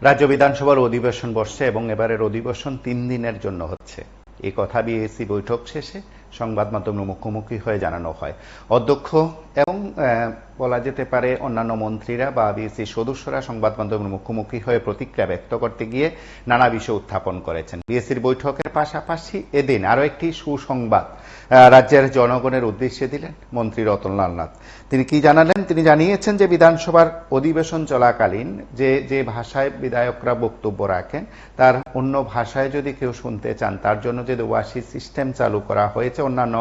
রাজ্য বিধানসভার অধিবেশন বসছে এবং এবারের অধিবেশন 3 দিনের জন্য হচ্ছে। এই কথা বিএসি বৈঠক শেষে সংবাদ মাধ্যমের মুখোমুখি হয়ে জানানো হয়। অধ্যক্ষ এবং বলা যেতে পারে অন্যান্য মন্ত্রীরা বা বিএসি সদস্যরা সংবাদ মাধ্যমের মুখোমুখি হয়ে প্রতিক্রিয়া ব্যক্ত করতে গিয়ে নানা বিষয় উত্থাপন করেছেন। বিএসির বৈঠকের পাশাপাশি এদিন আরো একটি সুসংবাদ রাজ্যের জনগণের উদ্দেশ্যে দিলেন মন্ত্রী রতনলাল নাথ। তিনি কি জানালেন? তিনি জানিয়েছেন যে বিধানসভার অধিবেশন চলাকালীন যে ভাষায় বিধায়করা বক্তব্য রাখেন তার অন্য ভাষায় যদি কেউ শুনতে চান তার জন্য যে দোভাষী সিস্টেম চালু করা হয়েছে অন্যান্য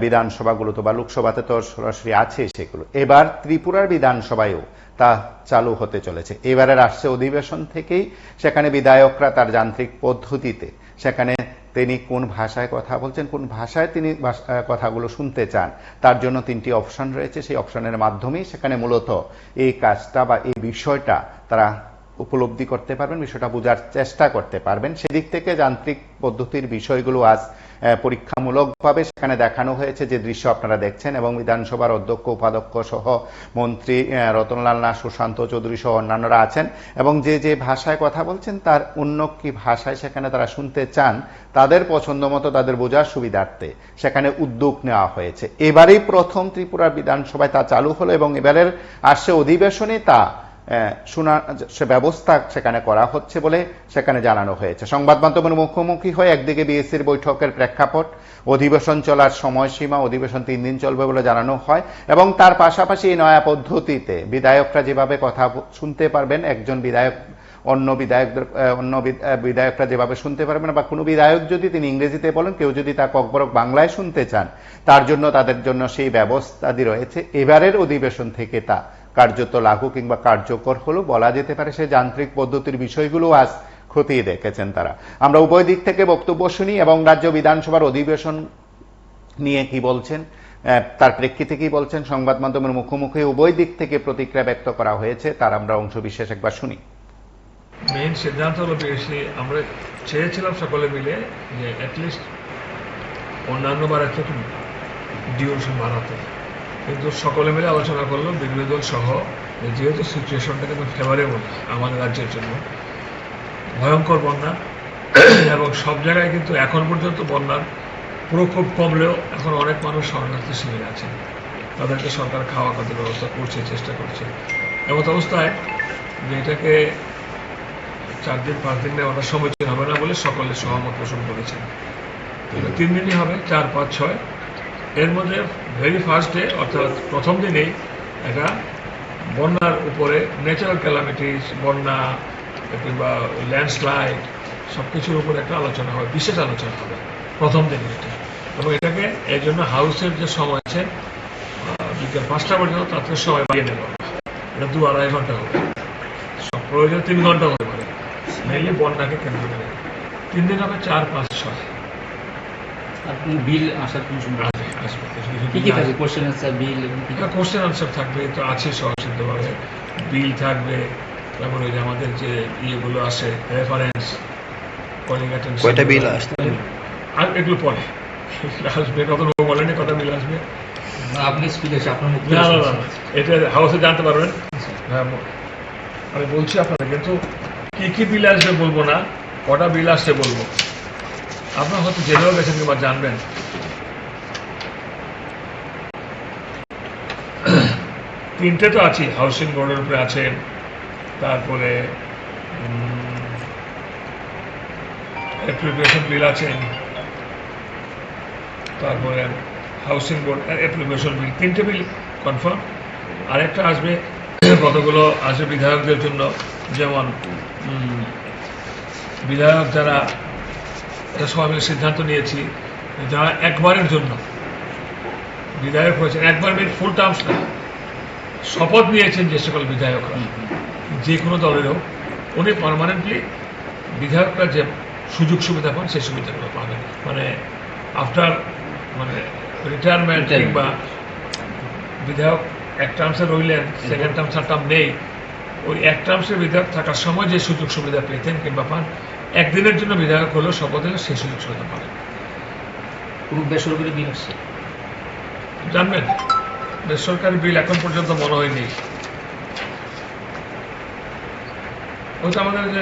বিধানসভাগুলোতে বা লোকসভাতে তো সরাসরি আছে সেগুলো, এবার ত্রিপুরার বিধানসভায়ও তা চালু হতে চলেছে। এবারের আসছে অধিবেশন থেকেই সেখানে বিধায়করা তার যান্ত্রিক পদ্ধতিতে সেখানে তিনি কোন ভাষায় কথা বলছেন, কোন ভাষায় তিনি কথাগুলো শুনতে চান তার জন্য 3টি অপশন রয়েছে। সেই অপশনের মাধ্যমেই সেখানে মূলত এই কাজটা বা এই বিষয়টা তারা উপলব্ধি করতে পারবেন, বিষয়টা বোঝার চেষ্টা করতে পারবেন। সেদিক থেকে যান্ত্রিক পদ্ধতির বিষয়গুলো আজ পরীক্ষামূলকভাবে সেখানে দেখানো হয়েছে, যে দৃশ্য আপনারা দেখছেন। এবং বিধানসভার অধ্যক্ষ, উপাধ্যক্ষ সহ মন্ত্রী রতনলাল নাথ, সুশান্ত চৌধুরী সহ অন্যান্যরা আছেন এবং যে ভাষায় কথা বলছেন তার অন্য কি ভাষায় সেখানে তারা শুনতে চান তাদের পছন্দ মতো তাদের বোঝার সুবিধার্থে সেখানে উদ্যোগ নেওয়া হয়েছে। এবারেই প্রথম ত্রিপুরার বিধানসভায় তা চালু হলো এবং এবারের আসছে অধিবেশনে তা শোনার ব্যবস্থা সেখানে করা হচ্ছে বলে সেখানে জানানো হয়েছে। সংবাদ মাধ্যমের মুখোমুখি হয়ে একদিকে বিএসির বৈঠকের প্রেক্ষাপট, অধিবেশন চলার সময়সীমা, অধিবেশন 3 দিন চলবে বলে জানানো হয় এবং তার পাশাপাশি এই নয়া পদ্ধতিতে বিধায়করা যেভাবে কথা শুনতে পারবেন, একজন বিধায়ক অন্য বিধায়করা যেভাবে শুনতে পারবেন, বা কোনো বিধায়ক যদি তিনি ইংরেজিতে বলেন, কেউ যদি তা ককবরক বাংলায় শুনতে চান তার জন্য তাদের জন্য সেই ব্যবস্থাদি রয়েছে। এবারের অধিবেশন থেকে তা কার্যত লাগু কিংবা কার্যকর হলো বলা যেতে পারে। সেই যান্ত্রিক পদ্ধতির বিষয়গুলো আজ খতিয়ে দেখেছেন তারা। আমরা উভয় দিক থেকে বক্তব্য শুনি এবং রাজ্য বিধানসভার অধিবেশন নিয়ে কি বলছেন, তার প্রেক্ষিতে কি বলছেন, সংবাদ মাধ্যমের মুখোমুখি উভয় দিক থেকে প্রতিক্রিয়া ব্যক্ত করা হয়েছে, তার আমরা অংশ বিশেষ একবার শুনি। মেইন সিদ্ধান্ত হলো বেশি আমরা চেয়েছিলাম সকলে মিলে যে অ্যাটলিস্ট অন্যান্য বার একটু ডিউরেশন বাড়াতে, কিন্তু সকলে মিলে আলোচনা করলো বিরোধী দল সহ, যেহেতু সিচুয়েশনটা কিন্তু ফেভারেবল আমাদের রাজ্যের জন্য, ভয়ঙ্কর বন্যা এবং সব জায়গায় কিন্তু এখন পর্যন্ত বন্যার প্রকোপ কমলেও এখন অনেক মানুষ শরণার্থী শিবিরে আছেন, তাদেরকে সরকার খাওয়া খাদ্যের ব্যবস্থা করছে, চেষ্টা করছে। এমন অবস্থায় যে এটাকে 4 দিন 5 দিন নেওয়াটা সমীচীন হবে না বলে সকলে সহমত পোষণ করেছেন। 3 দিনই হবে, 4, 5, 6। এর মধ্যে ভেরি ফার্স্ট ডে অর্থাৎ প্রথম দিনেই একটা বন্যার উপরে ন্যাচারাল ক্যালামিটিস, বন্যা কিংবা ল্যান্ডস্লাইড সব কিছুর উপরে একটা আলোচনা হবে, বিশেষ আলোচনা হবে প্রথম দিনে এটা। এবং এটাকে এই জন্য হাউসের যে সময় আছে বিকেল 5টা পর্যন্ত তার থেকে সময় বাড়িয়ে দেওয়া হবে। এটা 2-2.5 ঘন্টা হবে, সব প্রয়োজন 3 ঘন্টা হতে পারে, মেনলি বন্যাকে কেন্দ্র করে। 3 দিন হবে, 4, 5, 6। বিল আসার কোন সময় আসবে? কোশ্চেন আনসার থাকবে, তো আছে সহজভাবে বিল থাকবে, তারপরে আমাদের যে ইয়েগুলো আছে রেফারেন্স, কয়টা বিল আসবে আর এগুলো পরে আসবে, কত বলেনি কত বিল আসবে আপনি স্পিড আছে আপনার মুখ, না এটা হাউসে জানতে পারবেন। হ্যাঁ আমি বলছি আপনাদের, কিন্তু কি কি বিল আসবে বলবো না, কটা বিল আসছে বলবো। আপনার হয়তো জেনেও গেছেন কিংবা জানবেন। 3টে তো আছে, হাউসিং বোর্ডের উপরে আছে, তারপরে অ্যাপ্লিকেশন বিল আছে, তারপরে হাউসিং বোর্ড অ্যাপ্লিকেশন বিল, 3টে বিল কনফার্ম। আরেকটা আসবে, কতগুলো আসবে বিধায়কদের জন্য, যেমন বিধায়ক যারা সবাই মিলে সিদ্ধান্ত নিয়েছি যারা একবারের জন্য বিধায়ক হয়েছেন, একবার মিলে ফুল টার্মস না, শপথ নিয়েছেন যে সকল বিধায়করা যে কোনো দলেরও, উনি পার্মানেন্টলি বিধায়করা যে সুযোগ সুবিধা পান সেই সুবিধাগুলো পাবেন। মানে আফটার রিটায়ারমেন্ট কিংবা বিধায়ক এক টার্মসে রইলেন, সেকেন্ড টার্ম থার্ড টার্ম নেই, ওই এক টার্মসের বিধায়ক থাকার সময় যে সুযোগ সুবিধা পেতেন কিংবা পান, একদিনের জন্য বিধায়ক হলেও শপথ হলে সেই সুযোগ সুবিধা পাবেন। কোনো বেসরকারি বিল আসছে জানবেন? বেসরকারি বিল এখন পর্যন্ত মনে হয়নি। ওই তো আমাদের যে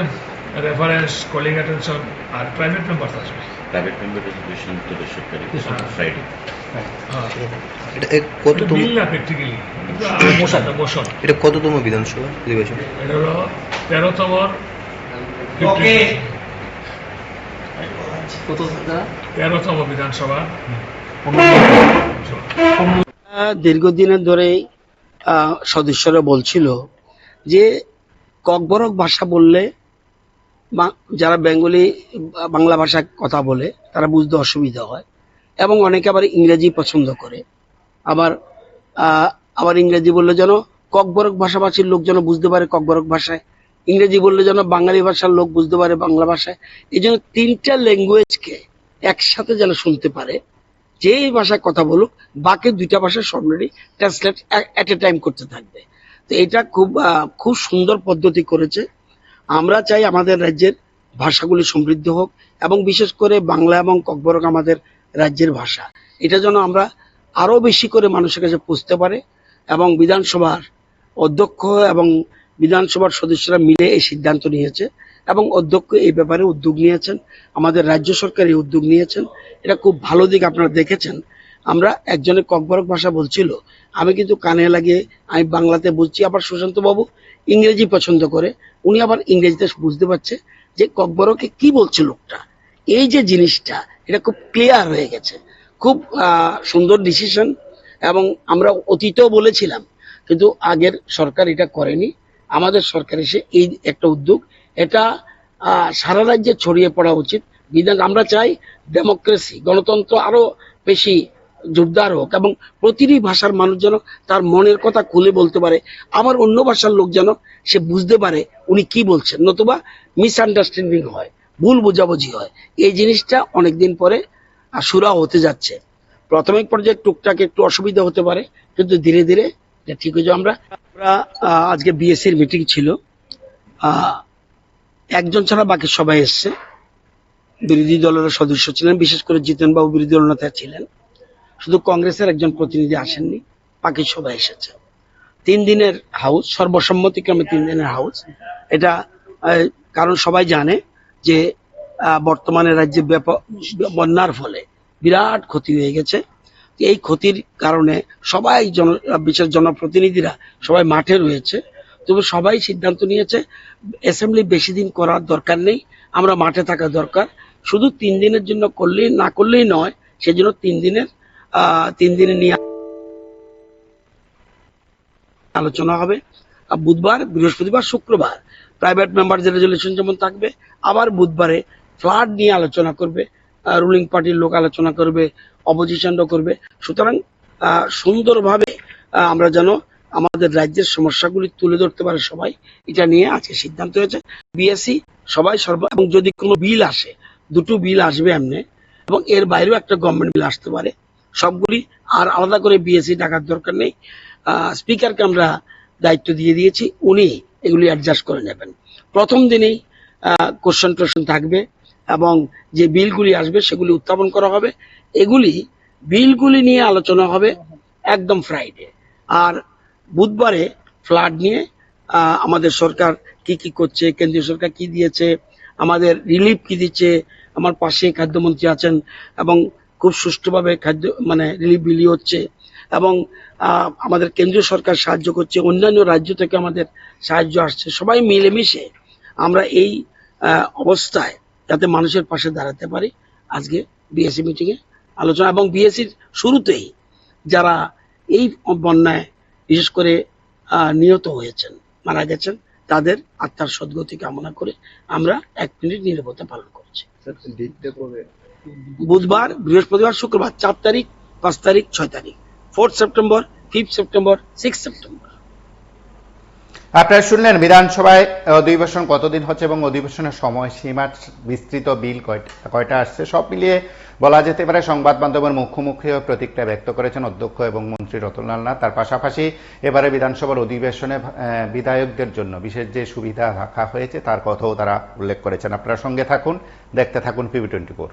রেফারেন্স, কলিং অ্যাটেনশন আর প্রাইভেট মেম্বার আসবে। প্রাইভেট মেম্বার রেজলিউশন তো বেসরকারি ফ্রাইডে। এটা কততম বিল না প্র্যাকটিক্যালি, মোশন। এটা কততম বিধানসভা অধিবেশন? এটা হলো 13তম বিধানসভা। দীর্ঘদিনের ধরেই সদস্যরা বলছিল যে ককবরক ভাষা বললে যারা বেঙ্গলি বাংলা ভাষায় কথা বলে তারা বুঝতে অসুবিধা হয়, এবং অনেকে আবার ইংরেজি পছন্দ করে। আবার ইংরেজি বললে যেন ককবরক ভাষাভাষীর লোক যেন বুঝতে পারে ককবরক ভাষায়, ইংরেজি বললে যেন বাঙালি ভাষার লোক বুঝতে পারে বাংলা ভাষায়। এই জন্য 3টা ল্যাঙ্গুয়েজকে একসাথে যেন শুনতে পারে, যেই ভাষায় কথা বলুক বাকি 2টা ভাষা অলরেডি ট্রান্সলেট এট এ টাইম করতে থাকবে। তো এটা খুব সুন্দর পদ্ধতি করেছে। আমরা চাই আমাদের রাজ্যের ভাষাগুলি সমৃদ্ধ হোক, এবং বিশেষ করে বাংলা এবং ককবরক আমাদের রাজ্যের ভাষা। এটা যেন আমরা আরো বেশি করে মানুষের কাছে পৌঁছতে পারে, এবং বিধানসভার অধ্যক্ষ এবং বিধানসভার সদস্যরা মিলে এই সিদ্ধান্ত নিয়েছে, এবং অধ্যক্ষ এই ব্যাপারে উদ্যোগ নিয়েছেন, আমাদের রাজ্য সরকার এই উদ্যোগ নিয়েছেন। এটা খুব ভালো দিক। আপনারা দেখেছেন আমরা একজনের ককবরক ভাষা বলছিল, আমি কিন্তু কানে লাগিয়ে আমি বাংলাতে বুঝছি, আবার সুশান্ত বাবু ইংরেজি পছন্দ করে, উনি আবার ইংরেজিতে বুঝতে পারছে যে ককবরকে কি বলছে লোকটা। এই যে জিনিসটা এটা খুব ক্লিয়ার হয়ে গেছে, খুব সুন্দর ডিসিশন। এবং আমরা অতীতেও বলেছিলাম, কিন্তু আগের সরকার এটা করেনি, আমাদের সরকার এসে এই একটা উদ্যোগ, এটা সারা রাজ্যে ছড়িয়ে পড়া উচিত। আমরা চাই ডেমোক্রেসি, গণতন্ত্র আরো বেশি জোরদার হোক, এবং প্রতিটি ভাষার মানুষ যেন তার মনের কথা খুলে বলতে পারে, আবার অন্য ভাষার লোক যেন সে বুঝতে পারে উনি কি বলছেন, নতুবা মিসআন্ডারস্ট্যান্ডিং হয়, ভুল বোঝাবুঝি হয়। এই জিনিসটা অনেকদিন পরে শুরু হতে যাচ্ছে। প্রাথমিক পর্যায়ে টুকটাক একটু অসুবিধা হতে পারে, কিন্তু ধীরে ধীরে ঠিক হয়ে যাবে। আমরা আজকে বিএসসির মিটিং ছিল, একজন ছাড়া বাকি সবাই এসছে। বিরোধী দলের সদস্য ছিলেন, বিশেষ করে জিতেন বাবু বিরোধী দল নেতা ছিলেন, শুধু কংগ্রেসের একজন প্রতিনিধি আসেননি, বাকি সবাই এসেছে। 3 দিনের হাউস, সর্বসম্মতিক্রমে 3 দিনের হাউস। এটা কারণ সবাই জানে যে বর্তমানে রাজ্যে বন্যার ফলে বিরাট ক্ষতি হয়ে গেছে। এই ক্ষতির কারণে সবাই বিশেষ জনপ্রতিনিধিরা সবাই মাঠে রয়েছে, তবে সবাই সিদ্ধান্ত নিয়েছে অ্যাসেম্বলি বেশি দিন করার দরকার নেই, আমরা মাঠে থাকা দরকার। শুধু 3 দিনের জন্য করলেই না করলেই নয়, সেজন্য 3 দিনে নিয়ে আলোচনা হবে। বুধবার, বৃহস্পতিবার, শুক্রবার প্রাইভেট মেম্বারদের রেজলিউশন যেমন থাকবে, আবার বুধবারে ফ্লাড নিয়ে আলোচনা করবে, রুলিং পার্টির লোক আলোচনা করবে, অপোজিশনও করবে। সুতরাং সুন্দরভাবে আমরা যেন আমাদের রাজ্যের সমস্যাগুলি তুলে ধরতে পারে সবাই, এটা নিয়ে আজকে সিদ্ধান্ত হয়েছে। বিএসসি সবাই এবং যদি কোনো বিল আসে, 2টো বিল আসবে এমনি, এবং এর বাইরেও একটা গভর্নমেন্ট বিল আসতে পারে, সবগুলি আর আলাদা করে বিএসসি ডাকার দরকার নেই। স্পিকারকে আমরা দায়িত্ব দিয়ে দিয়েছি, উনি এগুলি অ্যাডজাস্ট করে নেবেন। প্রথম দিনেই কোশ্চেন টোশ্চেন থাকবে, এবং যে বিলগুলি আসবে সেগুলি উত্থাপন করা হবে। বিলগুলি নিয়ে আলোচনা হবে একদম ফ্রাইডে। আর বুধবারে ফ্লাড নিয়ে আমাদের সরকার কি কি করছে, কেন্দ্রীয় সরকার কি দিয়েছে, আমাদের রিলিফ কি দিচ্ছে, আমার পাশে খাদ্যমন্ত্রী আছেন, এবং খুব সুষ্ঠুভাবে রিলিফ বিলি হচ্ছে, এবং আমাদের কেন্দ্রীয় সরকার সাহায্য করছে, অন্যান্য রাজ্য থেকে আমাদের সাহায্য আসছে। সবাই মিলেমিশে আমরা এই অবস্থায় যাতে মানুষের পাশে দাঁড়াতে পারি, আজকে বিএসসি মিটিংয়ে আলোচনা। এবং বিএসসির শুরুতেই যারা এই বন্যায় বিশেষ করে নিহত হয়েছেন, মারা গেছেন, তাদের আত্মার সদ্গতি কামনা করে আমরা 1 মিনিট নীরবতা পালন করছি। বুধবার, বৃহস্পতিবার, শুক্রবার, 4 তারিখ, 5 তারিখ, 6 তারিখ, 4 সেপ্টেম্বর, 5 সেপ্টেম্বর, 6 সেপ্টেম্বর। আপনারা শুনলেন বিধানসভায় অধিবেশন কতদিন হচ্ছে এবং অধিবেশনের সময়সীমা, বিস্তৃত বিল কয়টা আসছে, সব মিলিয়ে বলা যেতে পারে সংবাদ মাধ্যমের মুখোমুখি হয়ে প্রতিক্রিয়া ব্যক্ত করেছেন অধ্যক্ষ এবং মন্ত্রী রতনলাল নাথ। তার পাশাপাশি এবারে বিধানসভার অধিবেশনে বিধায়কদের জন্য বিশেষ যে সুবিধা রাখা হয়েছে তার কথাও তারা উল্লেখ করেছেন। আপনারা সঙ্গে থাকুন, দেখতে থাকুন PB24।